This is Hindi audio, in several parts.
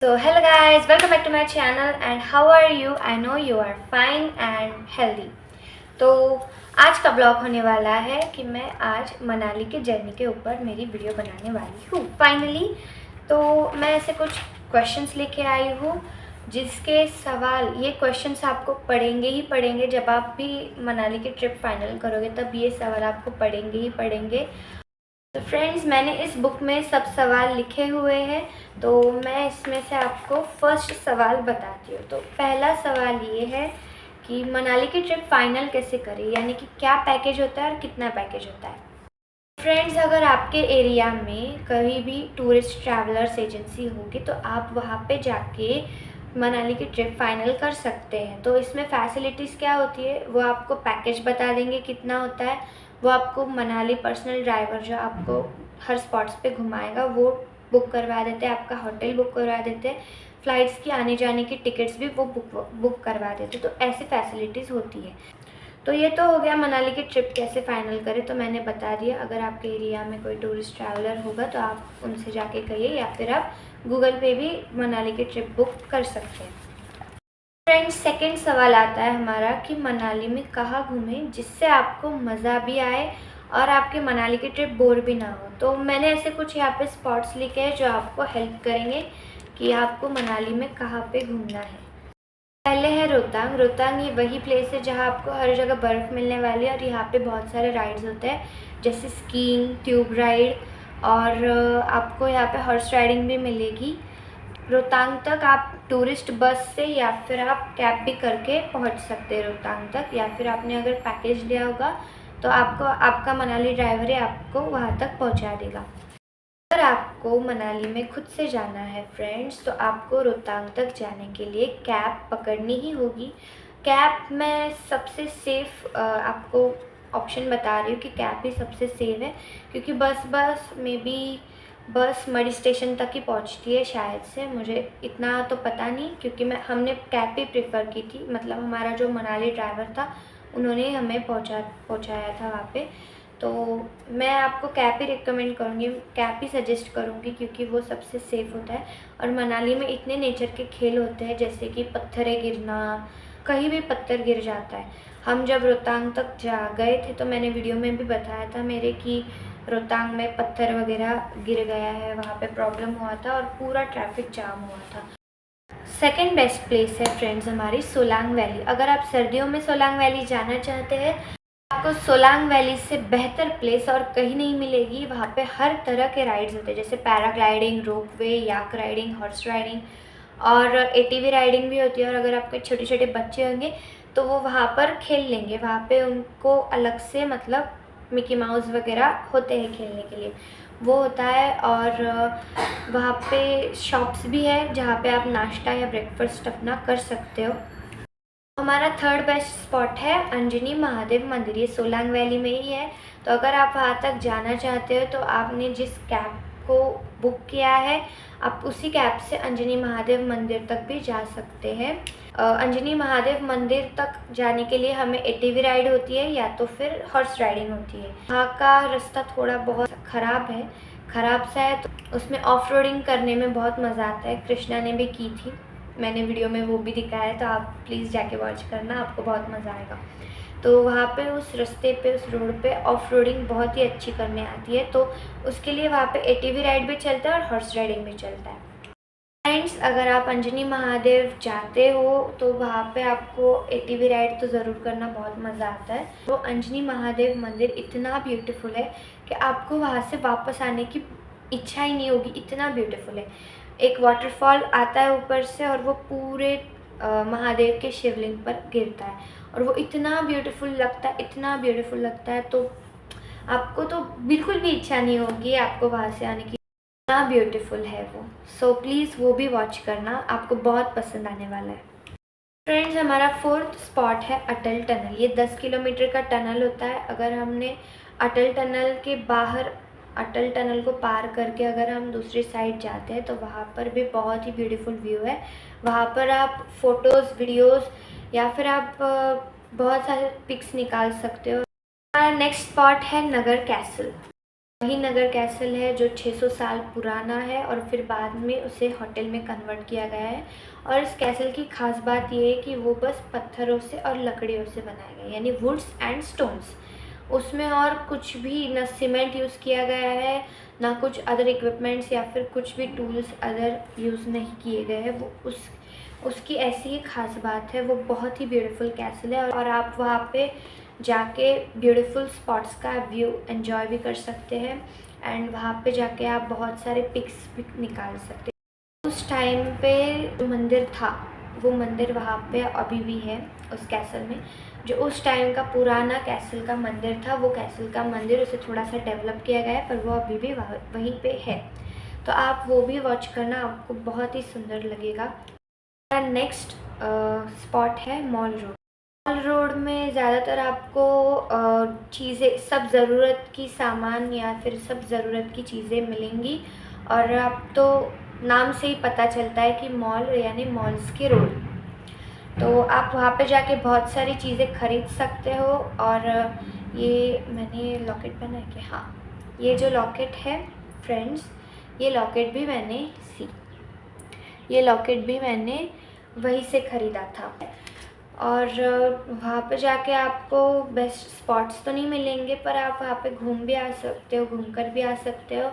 So hello guys, welcome back to my channel and how are you? I know you are fine and healthy. तो आज का ब्लॉग होने वाला है कि मैं आज मनाली के जर्नी के ऊपर मेरी वीडियो बनाने वाली हूँ फाइनली। तो मैं ऐसे कुछ क्वेश्चंस लेके आई हूँ जिसके सवाल ये क्वेश्चंस आपको पढ़ेंगे ही पढ़ेंगे। जब आप भी मनाली की ट्रिप फाइनल करोगे तब ये सवाल आपको पढ़ेंगे ही पढ़ेंगे। तो फ्रेंड्स, मैंने इस बुक में सब सवाल लिखे हुए हैं, तो मैं इसमें से आपको फर्स्ट सवाल बताती हूँ। तो पहला सवाल ये है कि मनाली की ट्रिप फाइनल कैसे करें, यानी कि क्या पैकेज होता है और कितना पैकेज होता है। फ्रेंड्स, अगर आपके एरिया में कहीं भी टूरिस्ट ट्रैवलर्स एजेंसी होगी तो आप वहाँ पे जाके मनाली की ट्रिप फाइनल कर सकते हैं। तो इसमें फैसिलिटीज़ क्या होती है वो आपको पैकेज बता देंगे कितना होता है। वो आपको मनाली पर्सनल ड्राइवर जो आपको हर स्पॉट्स पे घुमाएगा वो बुक करवा देते हैं, आपका होटल बुक करवा देते हैं, फ़्लाइट्स की आने जाने की टिकट्स भी वो बुक करवा देते हैं। तो ऐसी फैसिलिटीज़ होती है। तो ये तो हो गया मनाली की ट्रिप कैसे फ़ाइनल करें, तो मैंने बता दिया। अगर आपके एरिया में कोई टूरिस्ट ट्रैवलर होगा तो आप उनसे जाके कहिए, या फिर आप गूगल पे भी मनाली की ट्रिप बुक कर सकते हैं। फ्रेंड्स, सेकंड सवाल आता है हमारा कि मनाली में कहाँ घूमें जिससे आपको मज़ा भी आए और आपके मनाली की ट्रिप बोर भी ना हो। तो मैंने ऐसे कुछ यहाँ पे स्पॉट्स लिखे हैं जो आपको हेल्प करेंगे कि आपको मनाली में कहाँ पे घूमना है। पहले है रोहतांग। रोहतांग ये वही प्लेस है जहाँ आपको हर जगह बर्फ़ मिलने वाली है और यहाँ पे बहुत सारे राइड्स होते हैं, जैसे स्कीइंग, ट्यूब राइड, और आपको यहाँ पे हॉर्स राइडिंग भी मिलेगी। रोहतांग तक आप टूरिस्ट बस से या फिर आप कैब भी करके पहुँच सकते हैं रोहतांग तक, या फिर आपने अगर पैकेज लिया होगा तो आपको आपका मनाली ड्राइवर ही आपको वहाँ तक पहुँचा देगा। अगर आपको मनाली में खुद से जाना है फ्रेंड्स, तो आपको रोहतांग तक जाने के लिए कैब पकड़नी ही होगी। कैब में सबसे सेफ़ आपको ऑप्शन बता रही हूँ कि कैब ही सबसे सेफ़ है, क्योंकि बस में भी बस मडी स्टेशन तक ही पहुँचती है शायद से, मुझे इतना तो पता नहीं, क्योंकि हमने कैब ही प्रेफर की थी। मतलब हमारा जो मनाली ड्राइवर था उन्होंने हमें पहुँचाया था वहाँ पे। तो मैं आपको कैब ही रिकमेंड करूँगी, कैब ही सजेस्ट करूँगी, क्योंकि वो सबसे सेफ़ होता है। और मनाली में इतने नेचर के खेल होते हैं, जैसे कि पत्थरें गिरना, कहीं भी पत्थर गिर जाता है। हम जब रोहतांग तक गए थे तो मैंने वीडियो में भी बताया था मेरे कि रोहतांग में पत्थर वगैरह गिर गया है, वहाँ पे प्रॉब्लम हुआ था और पूरा ट्रैफिक जाम हुआ था। सेकेंड बेस्ट प्लेस है फ्रेंड्स हमारी सोलांग वैली। अगर आप सर्दियों में सोलांग वैली जाना चाहते हैं, आपको सोलांग वैली से बेहतर प्लेस और कहीं नहीं मिलेगी। वहाँ पे हर तरह के राइड्स होते हैं, जैसे पैराग्लाइडिंग, रोपवे, याक राइडिंग, हॉर्स राइडिंग और एटीवी राइडिंग भी होती है। और अगर आपके छोटे छोटे बच्चे होंगे तो वो वहाँ पर खेल लेंगे। वहाँ पे उनको अलग से मतलब मिकी माउस वगैरह होते हैं खेलने के लिए, वो होता है। और वहाँ पे शॉप्स भी है जहाँ पे आप नाश्ता या ब्रेकफास्ट अपना कर सकते हो। हमारा थर्ड बेस्ट स्पॉट है अंजनी महादेव मंदिर। ये सोलांग वैली में ही है। तो अगर आप वहाँ तक जाना चाहते हो तो आपने जिस कैब को बुक किया है आप उसी कैब से अंजनी महादेव मंदिर तक भी जा सकते हैं। अंजनी महादेव मंदिर तक जाने के लिए हमें एटीवी राइड होती है या तो फिर हॉर्स राइडिंग होती है। वहाँ का रास्ता थोड़ा बहुत ख़राब सा है, तो उसमें ऑफ रोडिंग करने में बहुत मज़ा आता है। कृष्णा ने भी की थी, मैंने वीडियो में वो भी दिखाया है, तो आप प्लीज़ जाके वॉच करना, आपको बहुत मज़ा आएगा। तो वहाँ पे उस रास्ते पे, उस रोड पे ऑफ रोडिंग बहुत ही अच्छी करने आती है, तो उसके लिए वहाँ पे एटीवी राइड भी चलता है और हॉर्स राइडिंग भी चलता है। फ्रेंड्स, अगर आप अंजनी महादेव जाते हो तो वहाँ पे आपको एटीवी राइड तो ज़रूर करना, बहुत मज़ा आता है। वो अंजनी महादेव मंदिर इतना ब्यूटीफुल है कि आपको वहाँ से वापस आने की इच्छा ही नहीं होगी, इतना ब्यूटीफुल है। एक वाटरफॉल आता है ऊपर से और वो पूरे महादेव के शिवलिंग पर गिरता है और वो इतना ब्यूटीफुल लगता है, इतना ब्यूटीफुल लगता है, तो आपको तो बिल्कुल भी इच्छा नहीं होगी आपको वहाँ से आने की, इतना ब्यूटीफुल है वो। सो प्लीज़ वो भी वॉच करना, आपको बहुत पसंद आने वाला है। फ्रेंड्स, हमारा फोर्थ स्पॉट है अटल टनल। ये 10 किलोमीटर का टनल होता है। अगर हमने अटल टनल के बाहर, अटल टनल को पार करके अगर हम दूसरी साइड जाते हैं तो वहाँ पर भी बहुत ही ब्यूटीफुल व्यू है। वहाँ पर आप फ़ोटोज़, वीडियोज़ या फिर आप बहुत सारे पिक्स निकाल सकते हो। हमारा नेक्स्ट स्पॉट है नगर कैसल। वही नगर कैसल है जो 600 साल पुराना है और फिर बाद में उसे होटल में कन्वर्ट किया गया है। और इस कैसल की ख़ास बात ये है कि वो बस पत्थरों से और लकड़ियों से बनाया गया है, यानी वुड्स एंड स्टोन्स। उसमें और कुछ भी न सीमेंट यूज़ किया गया है, ना कुछ अदर इक्विपमेंट्स या फिर कुछ भी टूल्स अदर यूज़ नहीं किए गए हैं। वो उसकी ऐसी ही ख़ास बात है। वो बहुत ही ब्यूटीफुल कैसल है और आप वहाँ पे जाके ब्यूटीफुल स्पॉट्स का व्यू एंजॉय भी कर सकते हैं एंड वहाँ पे जाके आप बहुत सारे पिक्स भी निकाल सकते हैं। उस टाइम पे जो मंदिर था वो मंदिर वहाँ पे अभी भी है उस कैसल में। जो उस टाइम का पुराना कैसल का मंदिर था, वो कैसल का मंदिर उसे थोड़ा सा डेवलप किया गया है, पर वो अभी भी वहीं पे है। तो आप वो भी वॉच करना, आपको बहुत ही सुंदर लगेगा। नेक्स्ट स्पॉट है मॉल रोड। मॉल रोड में ज़्यादातर आपको चीज़ें, सब ज़रूरत की सामान या फिर सब ज़रूरत की चीज़ें मिलेंगी। और आप तो नाम से ही पता चलता है कि मॉल यानी मॉल्स के रोड। तो आप वहाँ पे जाके बहुत सारी चीज़ें खरीद सकते हो। और ये मैंने लॉकेट पहना है कि हाँ, ये जो लॉकेट है फ्रेंड्स, ये लॉकेट भी मैंने वहीं से ख़रीदा था। और वहाँ पे जाके आपको बेस्ट स्पॉट्स तो नहीं मिलेंगे, पर आप वहाँ पे घूम भी आ सकते हो, घूमकर भी आ सकते हो।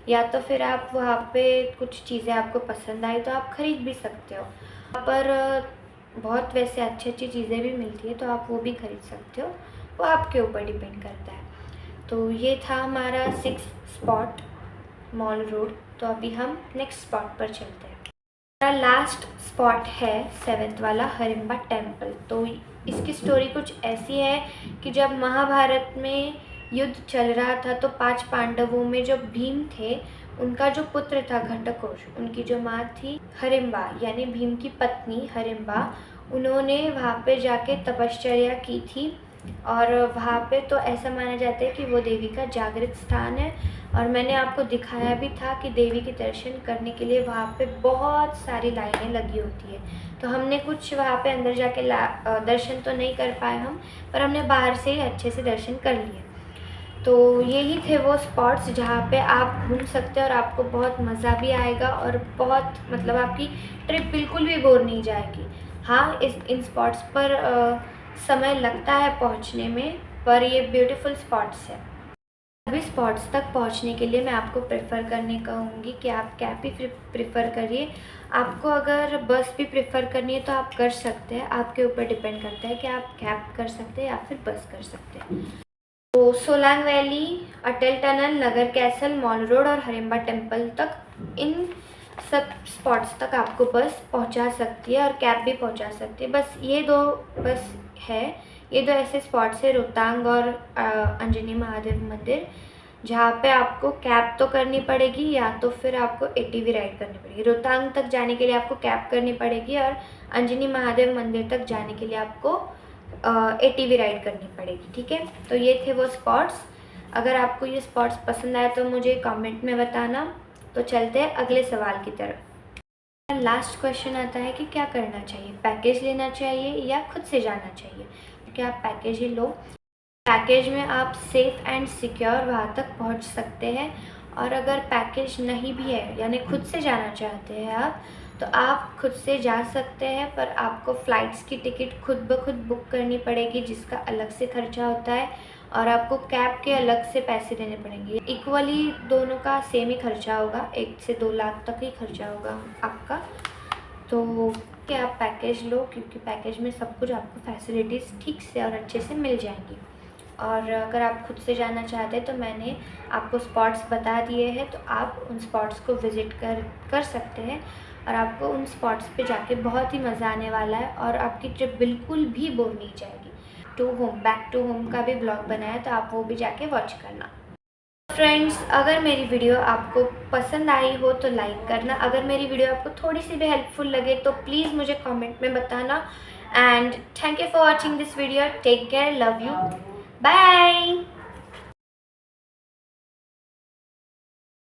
या तो फिर आप वहाँ पे कुछ चीज़ें आपको पसंद आई तो आप ख़रीद भी सकते हो। वहाँ पर बहुत वैसे अच्छी चीज़ें भी मिलती है, तो आप वो भी ख़रीद सकते हो। वो आपके ऊपर डिपेंड करता है। तो ये था हमारा 6th स्पॉट मॉल रोड। तो अभी हम नेक्स्ट स्पॉट पर चलते हैं। हमारा लास्ट स्पॉट है 7th वाला हरिम्बा टेम्पल। तो इसकी स्टोरी कुछ ऐसी है कि जब महाभारत में युद्ध चल रहा था तो 5 पांडवों में जो भीम थे, उनका जो पुत्र था घटकोष, उनकी जो माँ थी हरिम्बा यानी भीम की पत्नी हरिम्बा, उन्होंने वहाँ पे जाके तपश्चर्या की थी। और वहाँ पे तो ऐसा माना जाता है कि वो देवी का जागृत स्थान है। और मैंने आपको दिखाया भी था कि देवी के दर्शन करने के लिए वहाँ पे बहुत सारी लाइनें लगी होती है। तो हमने कुछ वहाँ पे अंदर जाके दर्शन तो नहीं कर पाए हम, पर हमने बाहर से ही अच्छे से दर्शन कर लिए। तो यही थे वो स्पॉट्स जहाँ पे आप घूम सकते हैं और आपको बहुत मज़ा भी आएगा और बहुत मतलब आपकी ट्रिप बिल्कुल भी बोर नहीं जाएगी। हाँ, इन स्पॉट्स पर समय लगता है पहुँचने में, पर ये ब्यूटीफुल स्पॉट्स है। सभी स्पॉट्स तक पहुंचने के लिए मैं आपको प्रेफर करने कहूँगी कि आप कैब ही प्रेफर करिए। आपको अगर बस भी प्रेफर करनी है तो आप कर सकते हैं, आपके ऊपर डिपेंड करता है कि आप कैब कर सकते हैं या फिर बस कर सकते हैं। तो सोलांग वैली, अटल टनल, नगर कैसल, मॉल रोड और हरिम्बा टेम्पल तक, इन सब स्पॉट्स तक आपको बस पहुंचा सकती है और कैब भी पहुंचा सकती है। बस ये दो बस है, ये दो ऐसे स्पॉट्स है, रोहतांग और अंजनी महादेव मंदिर, जहाँ पे आपको कैब तो करनी पड़ेगी या तो फिर आपको एटीवी राइड करनी पड़ेगी। रोहतांग तक जाने के लिए आपको कैब करनी पड़ेगी और अंजनी महादेव मंदिर तक जाने के लिए आपको एटीवी राइड करनी पड़ेगी। ठीक है, तो ये थे वो स्पॉट्स। अगर आपको ये स्पॉट्स पसंद आए तो मुझे कमेंट में बताना। तो चलते हैं अगले सवाल की तरफ। लास्ट क्वेश्चन आता है कि क्या करना चाहिए, पैकेज लेना चाहिए या खुद से जाना चाहिए? क्या आप पैकेज ही लो। पैकेज में आप सेफ़ एंड सिक्योर वहाँ तक पहुँच सकते हैं। और अगर पैकेज नहीं भी है यानी खुद से जाना चाहते हैं आप, तो आप खुद से जा सकते हैं, पर आपको फ़्लाइट्स की टिकट खुद ब खुद बुक करनी पड़ेगी, जिसका अलग से खर्चा होता है। और आपको कैब के अलग से पैसे देने पड़ेंगे। इक्वली दोनों का सेम ही खर्चा होगा, 1 से 2 लाख तक ही खर्चा होगा आपका। तो कि आप पैकेज लो, क्योंकि पैकेज में सब कुछ आपको फैसिलिटीज़ ठीक से और अच्छे से मिल जाएंगी। और अगर आप खुद से जाना चाहते हैं तो मैंने आपको स्पॉट्स बता दिए हैं, तो आप उन स्पॉट्स को विज़िट कर सकते हैं। और आपको उन स्पॉट्स पे जाके बहुत ही मज़ा आने वाला है और आपकी ट्रिप बिल्कुल भी बोर नहीं जाएगी। बैक टू होम का भी ब्लॉग बनाया, तो आप वो भी जाके वॉच करना। फ्रेंड्स, अगर मेरी वीडियो आपको पसंद आई हो तो लाइक करना। अगर मेरी वीडियो आपको थोड़ी सी भी हेल्पफुल लगे तो प्लीज़ मुझे कमेंट में बताना। And thank you for watching this video. Take care, love you, bye.